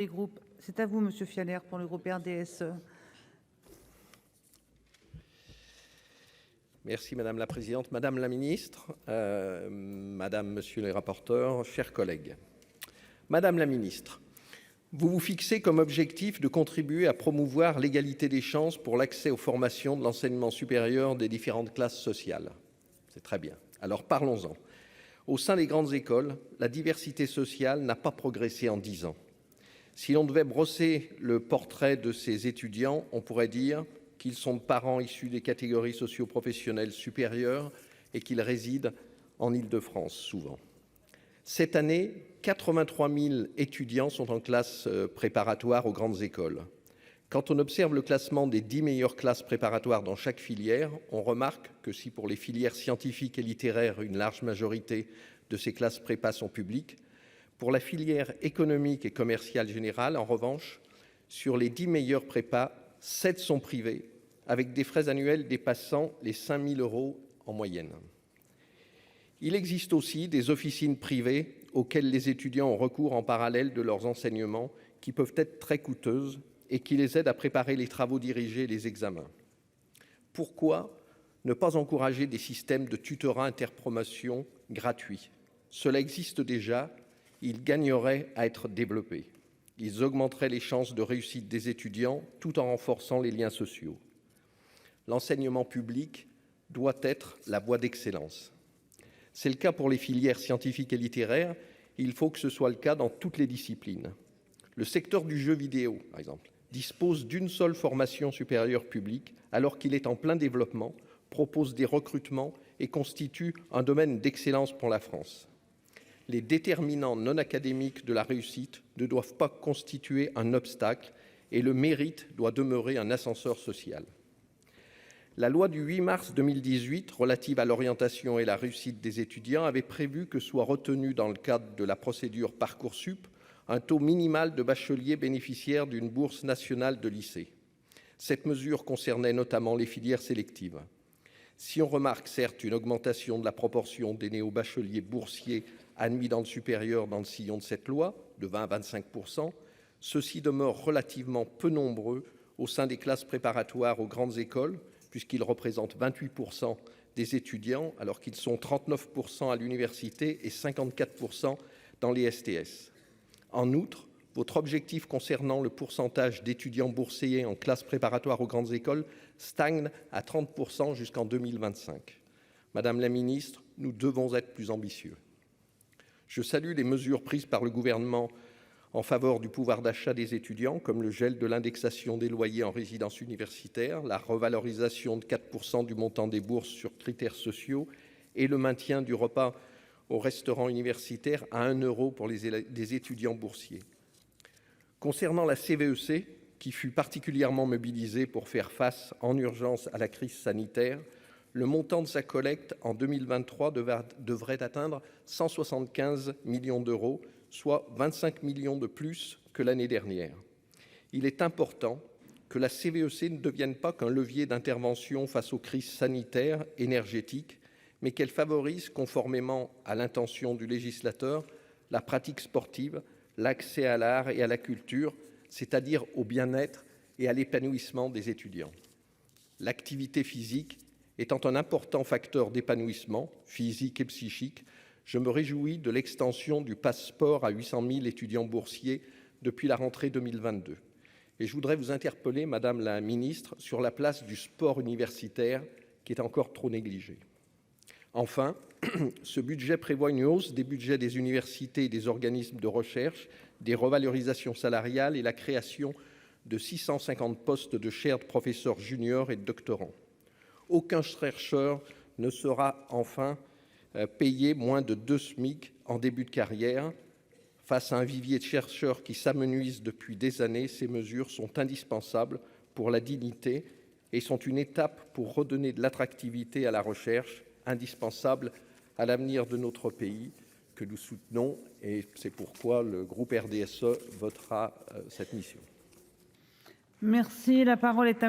Les groupes, c'est à vous, Monsieur Fialer, pour le groupe RDSE. Merci Madame la Présidente, Madame la Ministre, Madame, Monsieur les rapporteurs, chers collègues. Madame la Ministre, vous vous fixez comme objectif de contribuer à promouvoir l'égalité des chances pour l'accès aux formations de l'enseignement supérieur des différentes classes sociales. C'est très bien. Alors parlons-en. Au sein des grandes écoles, la diversité sociale n'a pas progressé en 10 ans. Si l'on devait brosser le portrait de ces étudiants, on pourrait dire qu'ils sont de parents issus des catégories socio-professionnelles supérieures et qu'ils résident en Île-de-France souvent. Cette année, 83 000 étudiants sont en classe préparatoire aux grandes écoles. Quand on observe le classement des 10 meilleures classes préparatoires dans chaque filière, on remarque que si pour les filières scientifiques et littéraires, une large majorité de ces classes prépa sont publiques, pour la filière économique et commerciale générale, en revanche, sur les 10 meilleures prépas, 7 sont privées, avec des frais annuels dépassant les 5 000 € en moyenne. Il existe aussi des officines privées auxquelles les étudiants ont recours en parallèle de leurs enseignements, qui peuvent être très coûteuses et qui les aident à préparer les travaux dirigés et les examens. Pourquoi ne pas encourager des systèmes de tutorat interpromotion gratuits? Cela existe déjà. Ils gagneraient à être développés. Ils augmenteraient les chances de réussite des étudiants tout en renforçant les liens sociaux. L'enseignement public doit être la voie d'excellence. C'est le cas pour les filières scientifiques et littéraires. Il faut que ce soit le cas dans toutes les disciplines. Le secteur du jeu vidéo, par exemple, dispose d'une seule formation supérieure publique alors qu'il est en plein développement, propose des recrutements et constitue un domaine d'excellence pour la France. Les déterminants non académiques de la réussite ne doivent pas constituer un obstacle et le mérite doit demeurer un ascenseur social. La loi du 8 mars 2018 relative à l'orientation et la réussite des étudiants avait prévu que soit retenu dans le cadre de la procédure Parcoursup un taux minimal de bacheliers bénéficiaires d'une bourse nationale de lycée. Cette mesure concernait notamment les filières sélectives. Si on remarque certes une augmentation de la proportion des néo-bacheliers boursiers admis dans le supérieur dans le sillon de cette loi, de 20 à 25%, ceux-ci demeurent relativement peu nombreux au sein des classes préparatoires aux grandes écoles, puisqu'ils représentent 28% des étudiants, alors qu'ils sont 39% à l'université et 54% dans les STS. En outre, votre objectif concernant le pourcentage d'étudiants boursiers en classe préparatoire aux grandes écoles stagne à 30% jusqu'en 2025. Madame la Ministre, nous devons être plus ambitieux. Je salue les mesures prises par le gouvernement en faveur du pouvoir d'achat des étudiants, comme le gel de l'indexation des loyers en résidence universitaire, la revalorisation de 4% du montant des bourses sur critères sociaux et le maintien du repas au restaurant universitaire à 1 € pour les étudiants boursiers. Concernant la CVEC, qui fut particulièrement mobilisée pour faire face en urgence à la crise sanitaire, le montant de sa collecte en 2023 devrait atteindre 175 millions d'euros, soit 25 millions de plus que l'année dernière. Il est important que la CVEC ne devienne pas qu'un levier d'intervention face aux crises sanitaires, énergétiques, mais qu'elle favorise, conformément à l'intention du législateur, la pratique sportive, l'accès à l'art et à la culture, c'est-à-dire au bien-être et à l'épanouissement des étudiants. L'activité physique étant un important facteur d'épanouissement physique et psychique, je me réjouis de l'extension du Pass'Sport à 800 000 étudiants boursiers depuis la rentrée 2022. Et je voudrais vous interpeller, Madame la Ministre, sur la place du sport universitaire qui est encore trop négligé. Enfin, ce budget prévoit une hausse des budgets des universités et des organismes de recherche, des revalorisations salariales et la création de 650 postes de chaires de professeurs juniors et de doctorants. Aucun chercheur ne sera enfin payé moins de 2 SMIC en début de carrière. Face à un vivier de chercheurs qui s'amenuise depuis des années, ces mesures sont indispensables pour la dignité et sont une étape pour redonner de l'attractivité à la recherche, indispensable à l'avenir de notre pays, que nous soutenons, et c'est pourquoi le groupe RDSE votera cette mission. Merci. La parole est à